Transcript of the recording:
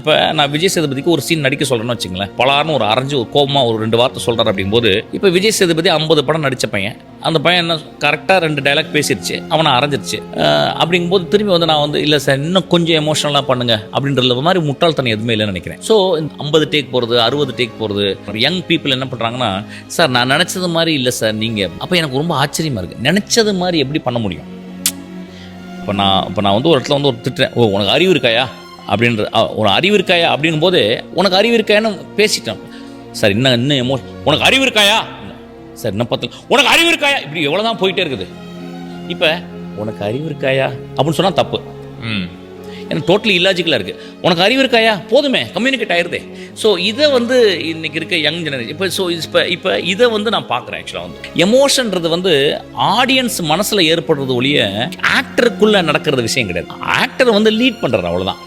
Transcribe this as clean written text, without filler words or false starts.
இப்போ நான் விஜய் சேதுபதிக்கு ஒரு சீன் நடிக்க சொல்கிறேன்னு வச்சுங்களேன், பலார்னு ஒரு அரைஞ்சு ஒரு கோபமாக ஒரு 2 வார்த்தை சொல்கிறார் அப்படிங்கும்போது, இப்போ விஜய் சேதுபதி 50 படம் நடித்த பையன், அந்த பையன் என்ன கரெக்டாக 2 டைலாக் பேசிடுச்சு, அவனை அரைஞ்சிருச்சு. அப்படிங்கும்போது திரும்பி வந்து நான் வந்து இல்லை சார் இன்னும் கொஞ்சம் எமோஷனலாக பண்ணுங்க அப்படின்ற மாதிரி முட்டாள்தனம் எதுவுமே இல்லைன்னு நினைக்கிறேன். ஸோ 50 டேக் போகிறது, 60 டேக் போகிறது, யங் பீப்புள் என்ன பண்ணுறாங்கன்னா, சார் நான் நினச்சது மாதிரி இல்லை சார் நீங்கள். அப்போ எனக்கு ரொம்ப ஆச்சரியமாக இருக்குது, நினச்சது மாதிரி எப்படி பண்ண முடியும்? இப்போ நான் வந்து ஒரு இடத்துல வந்து ஒரு திட்டுறேன், ஓ உனக்கு அறிவு இருக்காயா அப்படின்ற, உனக்கு அறிவு இருக்காயா அப்படிங்கும்போது உனக்கு அறிவு இருக்காயான்னு பேசிட்டேன் சார். இன்னும் உனக்கு அறிவு இருக்காயா சார், இன்னும் 10 உனக்கு அறிவு இருக்காயா, இப்படி எவ்வளோ தான் போயிட்டே இருக்குது. இப்போ உனக்கு அறிவு இருக்காயா அப்படின்னு சொன்னால் தப்பு. எனக்கு டோட்டலி இல்லாஜிக்கலாக இருக்குது. உனக்கு அறிவு இருக்காயா போதுமே, கம்யூனிகேட் ஆயிருதே. ஸோ இதை வந்து இன்னைக்கு இருக்க யங் ஜெனரேஷன் இப்போ இதை வந்து நான் பார்க்குறேன். ஆக்சுவலாக வந்து எமோஷன்றது வந்து ஆடியன்ஸ் மனசில் ஏற்படுறது ஒழிய ஆக்டருக்குள்ளே நடக்கிறது விஷயம் கிடையாது. ஆக்டர் வந்து லீட் பண்ணுறாரு, அவ்வளோதான்.